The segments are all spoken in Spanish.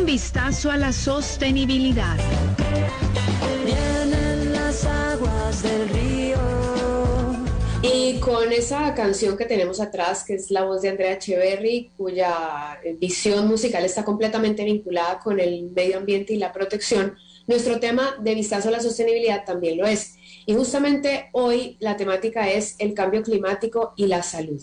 vistazo a la sostenibilidad. Vienen las aguas del río. Y con esa canción que tenemos atrás, que es la voz de Andrea Echeverry, cuya visión musical está completamente vinculada con el medio ambiente y la protección, nuestro tema de vistazo a la sostenibilidad también lo es. Y justamente hoy la temática es el cambio climático y la salud.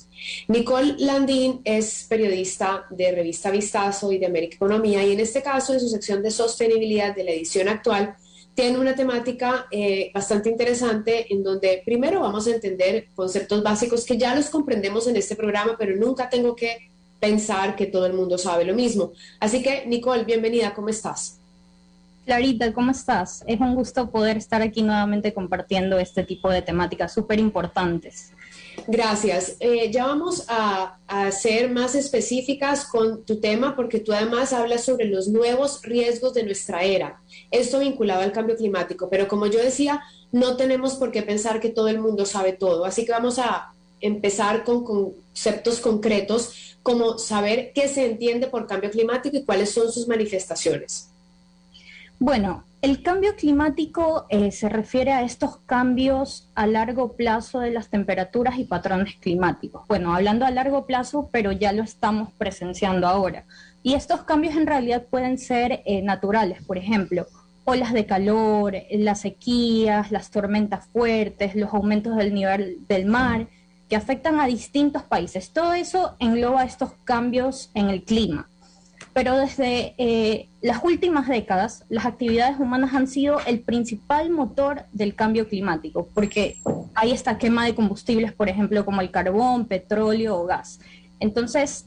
Nicole Landín es periodista de revista Vistazo y de América Economía, y en este caso, en su sección de sostenibilidad de la edición actual, tiene una temática bastante interesante en donde primero vamos a entender conceptos básicos que ya los comprendemos en este programa, pero nunca tengo que pensar que todo el mundo sabe lo mismo. Así que, Nicole, bienvenida, ¿cómo estás? Clarita, ¿cómo estás? Es un gusto poder estar aquí nuevamente compartiendo este tipo de temáticas súper importantes. Gracias. Ya vamos a ser más específicas con tu tema porque tú además hablas sobre los nuevos riesgos de nuestra era. Esto vinculado al cambio climático, pero como yo decía, no tenemos por qué pensar que todo el mundo sabe todo. Así que vamos a empezar con conceptos concretos como saber qué se entiende por cambio climático y cuáles son sus manifestaciones. Bueno, el cambio climático se refiere a estos cambios a largo plazo de las temperaturas y patrones climáticos. Bueno, hablando a largo plazo, pero ya lo estamos presenciando ahora. Y estos cambios en realidad pueden ser naturales, por ejemplo, olas de calor, las sequías, las tormentas fuertes, los aumentos del nivel del mar, que afectan a distintos países. Todo eso engloba estos cambios en el clima. Pero desde las últimas décadas, las actividades humanas han sido el principal motor del cambio climático, porque hay esta quema de combustibles, por ejemplo, como el carbón, petróleo o gas. Entonces,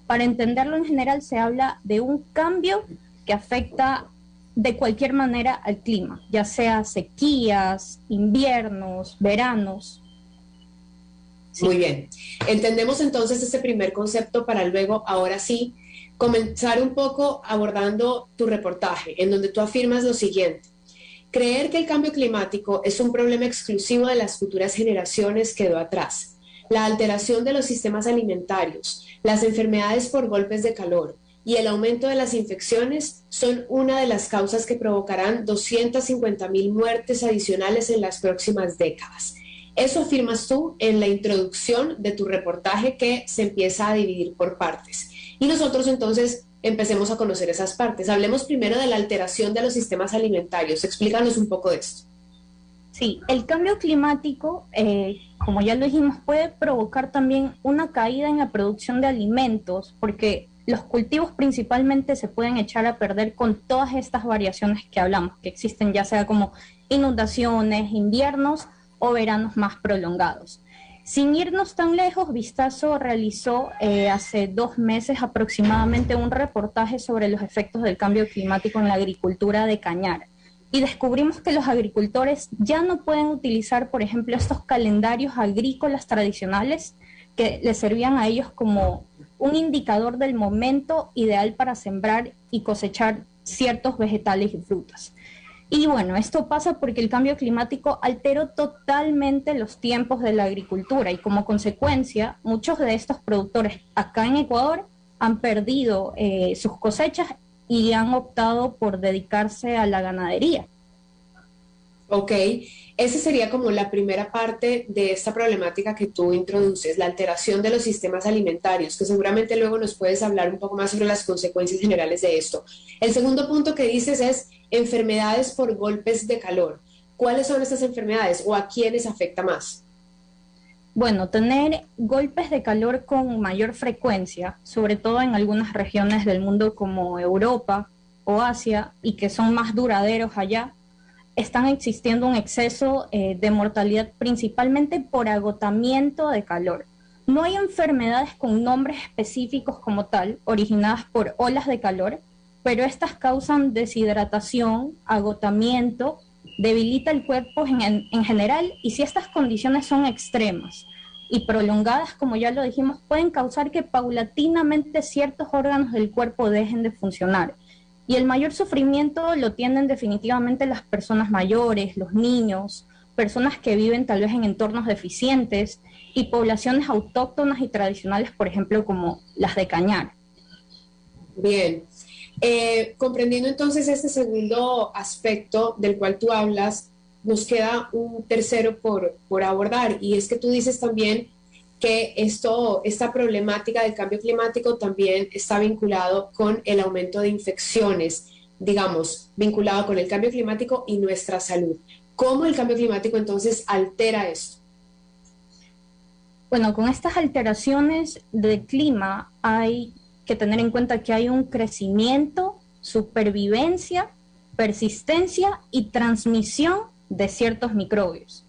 para entenderlo en general, se habla de un cambio que afecta de cualquier manera al clima, ya sea sequías, inviernos, veranos. Sí. Muy bien. Entendemos entonces ese primer concepto para luego, ahora sí, comenzar un poco abordando tu reportaje, en donde tú afirmas lo siguiente: creer que el cambio climático es un problema exclusivo de las futuras generaciones quedó atrás. La alteración de los sistemas alimentarios, las enfermedades por golpes de calor y el aumento de las infecciones son una de las causas que provocarán 250,000 muertes adicionales en las próximas décadas. Eso afirmas tú en la introducción de tu reportaje, que se empieza a dividir por partes. Y nosotros entonces empecemos a conocer esas partes. Hablemos primero de la alteración de los sistemas alimentarios. Explícanos un poco de esto. Sí, el cambio climático, como ya lo dijimos, puede provocar también una caída en la producción de alimentos, porque los cultivos principalmente se pueden echar a perder con todas estas variaciones que hablamos, que existen, ya sea como inundaciones, inviernos o veranos más prolongados. Sin irnos tan lejos, Vistazo realizó hace 2 meses aproximadamente un reportaje sobre los efectos del cambio climático en la agricultura de cañar. Y descubrimos que los agricultores ya no pueden utilizar, por ejemplo, estos calendarios agrícolas tradicionales que les servían a ellos como un indicador del momento ideal para sembrar y cosechar ciertos vegetales y frutas. Y bueno, esto pasa porque el cambio climático alteró totalmente los tiempos de la agricultura y como consecuencia muchos de estos productores acá en Ecuador han perdido sus cosechas y han optado por dedicarse a la ganadería. Ok, esa sería como la primera parte de esta problemática que tú introduces, la alteración de los sistemas alimentarios, que seguramente luego nos puedes hablar un poco más sobre las consecuencias generales de esto. El segundo punto que dices es enfermedades por golpes de calor. ¿Cuáles son estas enfermedades o a quiénes afecta más? Bueno, tener golpes de calor con mayor frecuencia, sobre todo en algunas regiones del mundo como Europa o Asia, y que son más duraderos allá, están existiendo un exceso de mortalidad principalmente por agotamiento de calor. No hay enfermedades con nombres específicos como tal, originadas por olas de calor, pero estas causan deshidratación, agotamiento, debilita el cuerpo en general, y si estas condiciones son extremas y prolongadas, como ya lo dijimos, pueden causar que paulatinamente ciertos órganos del cuerpo dejen de funcionar. Y el mayor sufrimiento lo tienen definitivamente las personas mayores, los niños, personas que viven tal vez en entornos deficientes y poblaciones autóctonas y tradicionales, por ejemplo, como las de Cañar. Bien, Comprendiendo entonces este segundo aspecto del cual tú hablas, nos queda un tercero por abordar, y es que tú dices también que esta problemática del cambio climático también está vinculado con el aumento de infecciones, digamos, vinculado con el cambio climático y nuestra salud. ¿Cómo el cambio climático entonces altera esto? Bueno, con estas alteraciones del clima hay que tener en cuenta que hay un crecimiento, supervivencia, persistencia y transmisión de ciertos microbios.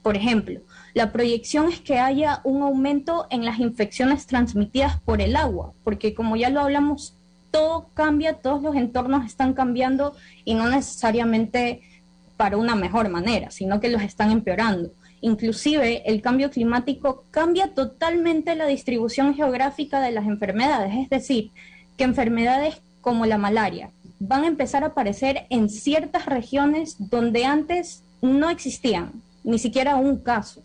Por ejemplo, la proyección es que haya un aumento en las infecciones transmitidas por el agua, porque como ya lo hablamos, todo cambia, todos los entornos están cambiando y no necesariamente para una mejor manera, sino que los están empeorando. Inclusive el cambio climático cambia totalmente la distribución geográfica de las enfermedades, es decir, que enfermedades como la malaria van a empezar a aparecer en ciertas regiones donde antes no existían, ni siquiera un caso.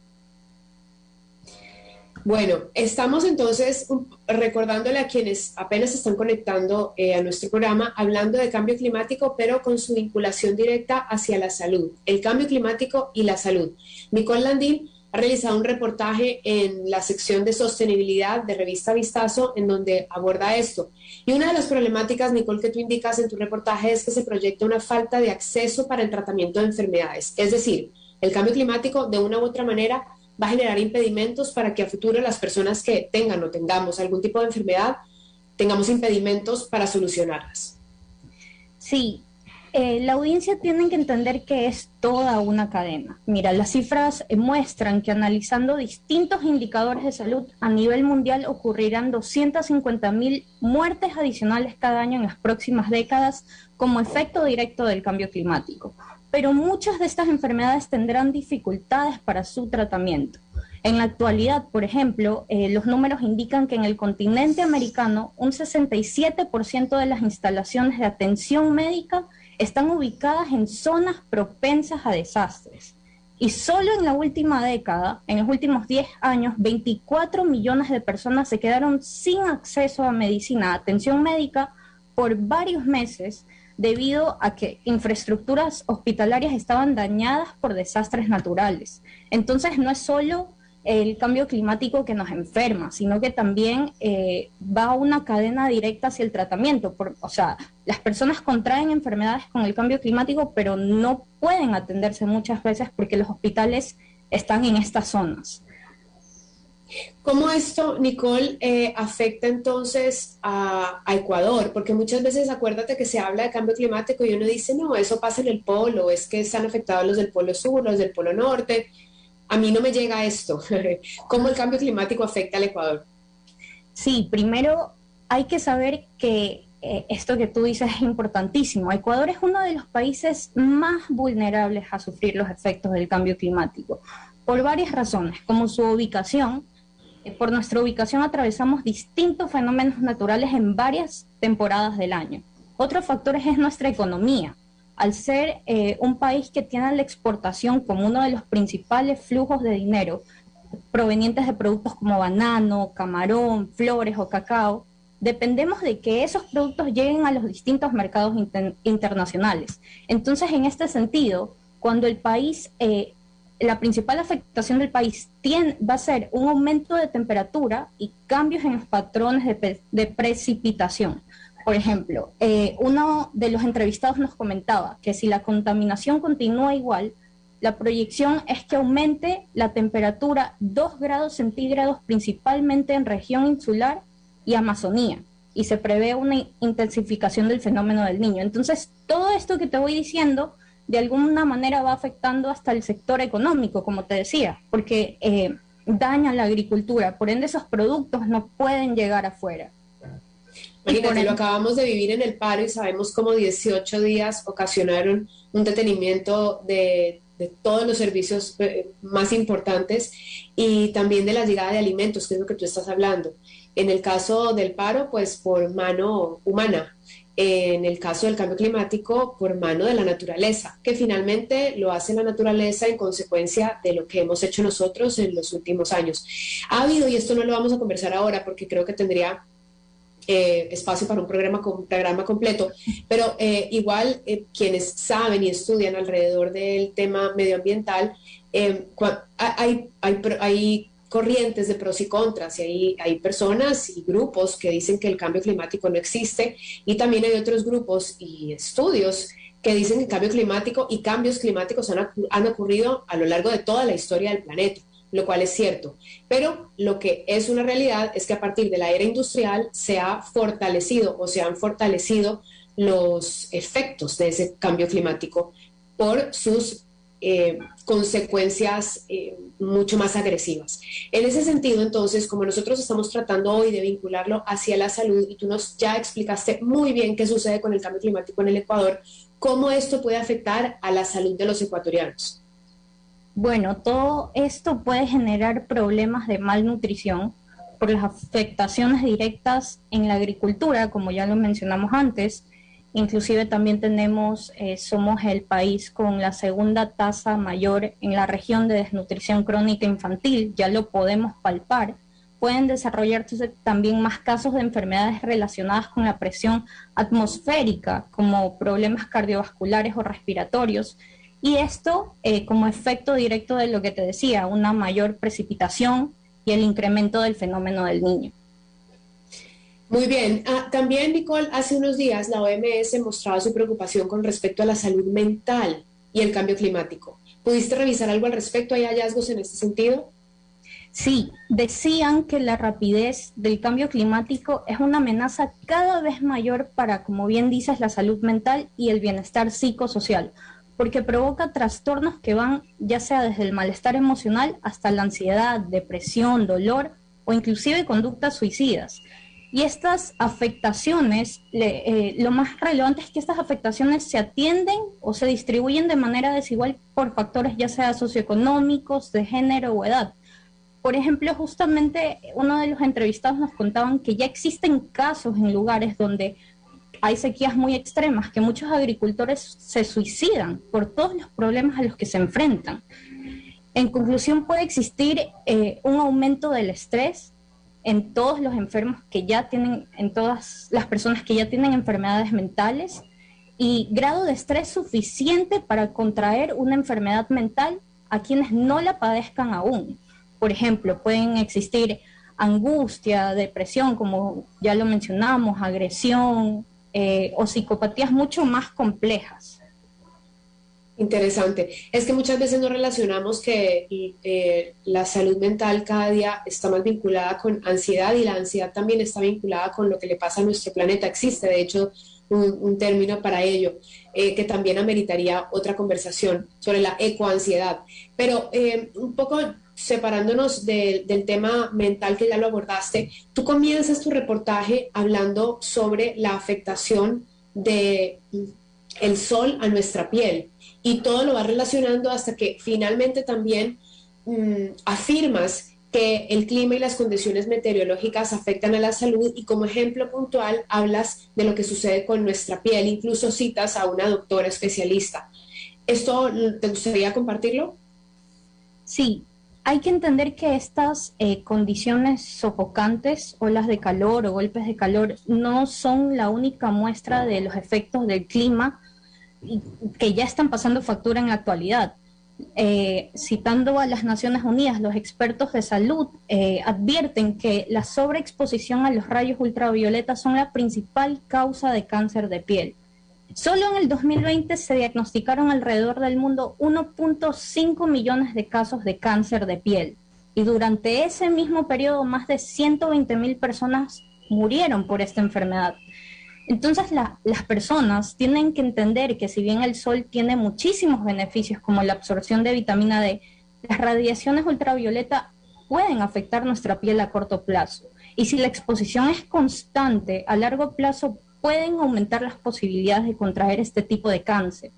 Bueno, estamos entonces recordándole a quienes apenas se están conectando a nuestro programa, hablando de cambio climático, pero con su vinculación directa hacia la salud, el cambio climático y la salud. Nicole Landín ha realizado un reportaje en la sección de sostenibilidad de Revista Vistazo, en donde aborda esto. Y una de las problemáticas, Nicole, que tú indicas en tu reportaje es que se proyecta una falta de acceso para el tratamiento de enfermedades. Es decir, el cambio climático, de una u otra manera, va a generar impedimentos para que a futuro las personas que tengan o tengamos algún tipo de enfermedad, tengamos impedimentos para solucionarlas. Sí, la audiencia tiene que entender que es toda una cadena. Mira, las cifras muestran que analizando distintos indicadores de salud a nivel mundial ocurrirán 250.000 muertes adicionales cada año en las próximas décadas como efecto directo del cambio climático. Pero muchas de estas enfermedades tendrán dificultades para su tratamiento. En la actualidad, por ejemplo, los números indican que en el continente americano un 67% de las instalaciones de atención médica están ubicadas en zonas propensas a desastres. Y solo en la última década, en los últimos 10 años, 24 millones de personas se quedaron sin acceso a medicina, a atención médica, por varios meses, debido a que infraestructuras hospitalarias estaban dañadas por desastres naturales. Entonces no es solo el cambio climático que nos enferma, sino que también va una cadena directa hacia el tratamiento. O sea, las personas contraen enfermedades con el cambio climático, pero no pueden atenderse muchas veces porque los hospitales están en estas zonas. ¿Cómo esto, Nicole, afecta entonces a Ecuador? Porque muchas veces acuérdate que se habla de cambio climático y uno dice, no, eso pasa en el polo, es que están afectados los del polo sur, los del polo norte. A mí no me llega esto. ¿Cómo el cambio climático afecta al Ecuador? Sí, primero hay que saber que esto que tú dices es importantísimo. Ecuador es uno de los países más vulnerables a sufrir los efectos del cambio climático, por varias razones, como su ubicación. Por nuestra ubicación atravesamos distintos fenómenos naturales en varias temporadas del año. Otro factor es nuestra economía. Al ser un país que tiene la exportación como uno de los principales flujos de dinero provenientes de productos como banano, camarón, flores o cacao, dependemos de que esos productos lleguen a los distintos mercados internacionales. Entonces, en este sentido, cuando el país... la principal afectación del país va a ser un aumento de temperatura y cambios en los patrones de precipitación. Por ejemplo, uno de los entrevistados nos comentaba que si la contaminación continúa igual, la proyección es que aumente la temperatura 2 grados centígrados principalmente en región insular y Amazonía, y se prevé una intensificación del fenómeno del Niño. Entonces, todo esto que te voy diciendo de alguna manera va afectando hasta el sector económico, como te decía, porque daña la agricultura, por ende esos productos no pueden llegar afuera. Imagínate, lo acabamos de vivir en el paro y sabemos cómo 18 días ocasionaron un detenimiento de todos los servicios más importantes y también de la llegada de alimentos, que es lo que tú estás hablando. En el caso del paro, pues por mano humana. En el caso del cambio climático, por mano de la naturaleza, que finalmente lo hace la naturaleza en consecuencia de lo que hemos hecho nosotros en los últimos años. Ha habido, y esto no lo vamos a conversar ahora porque creo que tendría espacio para un programa completo, pero igual quienes saben y estudian alrededor del tema medioambiental, hay corrientes de pros y contras, y hay personas y grupos que dicen que el cambio climático no existe, y también hay otros grupos y estudios que dicen que el cambio climático y cambios climáticos han ocurrido a lo largo de toda la historia del planeta, lo cual es cierto. Pero lo que es una realidad es que a partir de la era industrial se ha fortalecido o se han fortalecido los efectos de ese cambio climático por sus consecuencias mucho más agresivas. En ese sentido, entonces, como nosotros estamos tratando hoy de vincularlo hacia la salud, y tú nos ya explicaste muy bien qué sucede con el cambio climático en el Ecuador, ¿cómo esto puede afectar a la salud de los ecuatorianos? Bueno, todo esto puede generar problemas de malnutrición por las afectaciones directas en la agricultura, como ya lo mencionamos antes. Inclusive también somos el país con la segunda tasa mayor en la región de desnutrición crónica infantil, ya lo podemos palpar. Pueden desarrollarse también más casos de enfermedades relacionadas con la presión atmosférica, como problemas cardiovasculares o respiratorios. Y esto como efecto directo de lo que te decía, una mayor precipitación y el incremento del fenómeno del Niño. Muy bien. También, Nicole, hace unos días la OMS mostraba su preocupación con respecto a la salud mental y el cambio climático. ¿Pudiste revisar algo al respecto? ¿Hay hallazgos en este sentido? Sí, decían que la rapidez del cambio climático es una amenaza cada vez mayor para, como bien dices, la salud mental y el bienestar psicosocial, porque provoca trastornos que van ya sea desde el malestar emocional hasta la ansiedad, depresión, dolor o inclusive conductas suicidas. Y estas afectaciones, lo más relevante es que estas afectaciones se atienden o se distribuyen de manera desigual por factores ya sea socioeconómicos, de género o edad. Por ejemplo, justamente uno de los entrevistados nos contaban que ya existen casos en lugares donde hay sequías muy extremas, que muchos agricultores se suicidan por todos los problemas a los que se enfrentan. En conclusión, puede existir un aumento del estrés en todos los enfermos que ya tienen, en todas las personas que ya tienen enfermedades mentales, y grado de estrés suficiente para contraer una enfermedad mental a quienes no la padezcan aún. Por ejemplo, pueden existir angustia, depresión, como ya lo mencionamos, agresión o psicopatías mucho más complejas. Interesante. Es que muchas veces nos relacionamos que la salud mental cada día está más vinculada con ansiedad, y la ansiedad también está vinculada con lo que le pasa a nuestro planeta. Existe, de hecho, un término para ello, que también ameritaría otra conversación sobre la ecoansiedad. Pero un poco separándonos del tema mental, que ya lo abordaste, tú comienzas tu reportaje hablando sobre la afectación de el sol a nuestra piel, y todo lo vas relacionando hasta que finalmente también afirmas que el clima y las condiciones meteorológicas afectan a la salud, y como ejemplo puntual hablas de lo que sucede con nuestra piel, incluso citas a una doctora especialista. ¿Esto te gustaría compartirlo? Sí, hay que entender que estas condiciones sofocantes, olas de calor o golpes de calor, no son la única muestra de los efectos del clima que ya están pasando factura en la actualidad. Citando a las Naciones Unidas, los expertos de salud advierten que la sobreexposición a los rayos ultravioletas son la principal causa de cáncer de piel. Solo en el 2020 se diagnosticaron alrededor del mundo 1.5 millones de casos de cáncer de piel, y durante ese mismo periodo más de 120,000 personas murieron por esta enfermedad. Entonces las personas tienen que entender que si bien el sol tiene muchísimos beneficios como la absorción de vitamina D, las radiaciones ultravioleta pueden afectar nuestra piel a corto plazo. Y si la exposición es constante, a largo plazo pueden aumentar las posibilidades de contraer este tipo de cáncer.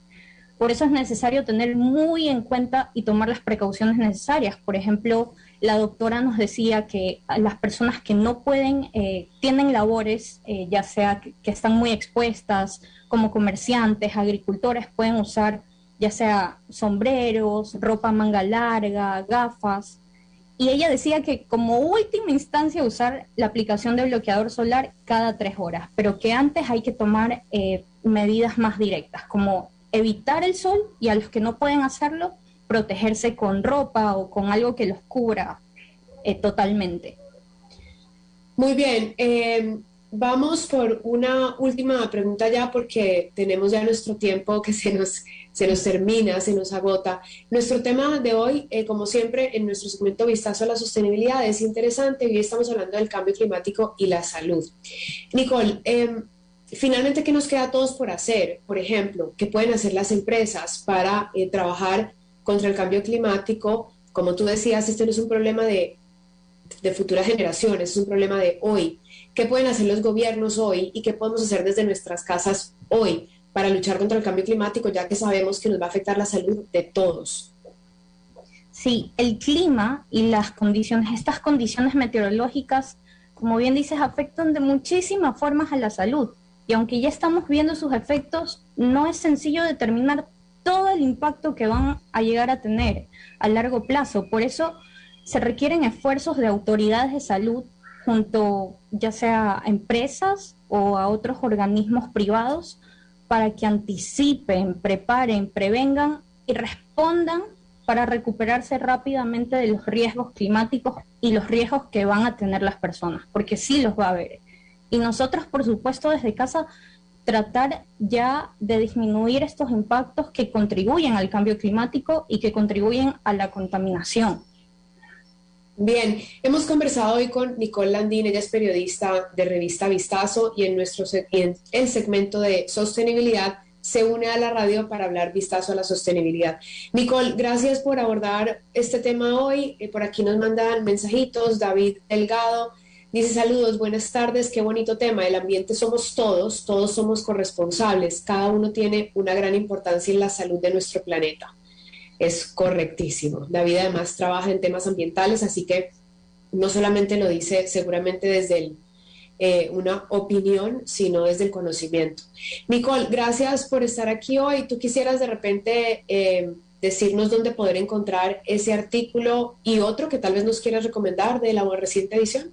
Por eso es necesario tener muy en cuenta y tomar las precauciones necesarias. Por ejemplo, la doctora nos decía que las personas que no pueden, tienen labores, ya sea que están muy expuestas, como comerciantes, agricultores, pueden usar ya sea sombreros, ropa manga larga, gafas. y ella decía que como última instancia usar la aplicación de bloqueador solar cada 3 horas, pero que antes hay que tomar medidas más directas, como evitar el sol y a los que no pueden hacerlo, protegerse con ropa o con algo que los cubra totalmente. Muy bien, vamos por una última pregunta ya porque tenemos ya nuestro tiempo que se nos termina, se nos agota. Nuestro tema de hoy, como siempre, en nuestro segmento Vistazo a la Sostenibilidad es interesante. Hoy estamos hablando del cambio climático y la salud. Nicole, finalmente, ¿qué nos queda a todos por hacer? Por ejemplo, ¿qué pueden hacer las empresas para trabajar contra el cambio climático? Como tú decías, este no es un problema de futuras generaciones, es un problema de hoy. ¿Qué pueden hacer los gobiernos hoy y qué podemos hacer desde nuestras casas hoy para luchar contra el cambio climático, ya que sabemos que nos va a afectar la salud de todos? Sí, el clima y las condiciones, estas condiciones meteorológicas, como bien dices, afectan de muchísimas formas a la salud. Y aunque ya estamos viendo sus efectos, no es sencillo determinar todo el impacto que van a llegar a tener a largo plazo. Por eso se requieren esfuerzos de autoridades de salud junto ya sea a empresas o a otros organismos privados para que anticipen, preparen, prevengan y respondan para recuperarse rápidamente de los riesgos climáticos y los riesgos que van a tener las personas, porque sí los va a haber. Y nosotros, por supuesto, desde casa, tratar ya de disminuir estos impactos que contribuyen al cambio climático y que contribuyen a la contaminación. Bien, hemos conversado hoy con Nicole Landín, ella es periodista de revista Vistazo y en el segmento de sostenibilidad se une a la radio para hablar Vistazo a la Sostenibilidad. Nicole, gracias por abordar este tema hoy. Por aquí nos mandan mensajitos. David Delgado dice: saludos, buenas tardes, qué bonito tema. El ambiente somos todos, todos somos corresponsables, cada uno tiene una gran importancia en la salud de nuestro planeta. Es correctísimo. David además trabaja en temas ambientales, así que no solamente lo dice seguramente desde una opinión, sino desde el conocimiento. Nicole, gracias por estar aquí hoy. ¿Tú quisieras de repente decirnos dónde poder encontrar ese artículo y otro que tal vez nos quieras recomendar de la reciente edición?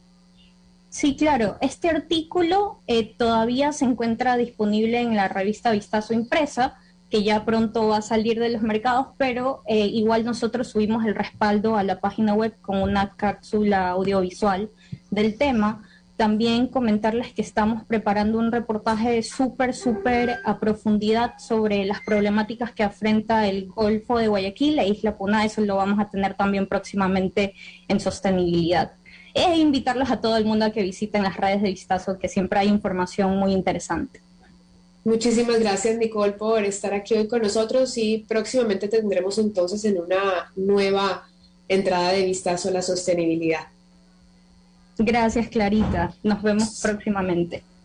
Sí, claro. Este artículo todavía se encuentra disponible en la revista Vistazo impresa, que ya pronto va a salir de los mercados, pero igual nosotros subimos el respaldo a la página web con una cápsula audiovisual del tema. También comentarles que estamos preparando un reportaje súper a profundidad sobre las problemáticas que afrenta el Golfo de Guayaquil, la isla Puná. Eso lo vamos a tener también próximamente en sostenibilidad. E invitarlos a todo el mundo a que visiten las redes de Vistazo, que siempre hay información muy interesante. Muchísimas gracias, Nicole, por estar aquí hoy con nosotros y próximamente tendremos entonces en una nueva entrada de Vistazo a la Sostenibilidad. Gracias, Clarita. Nos vemos próximamente.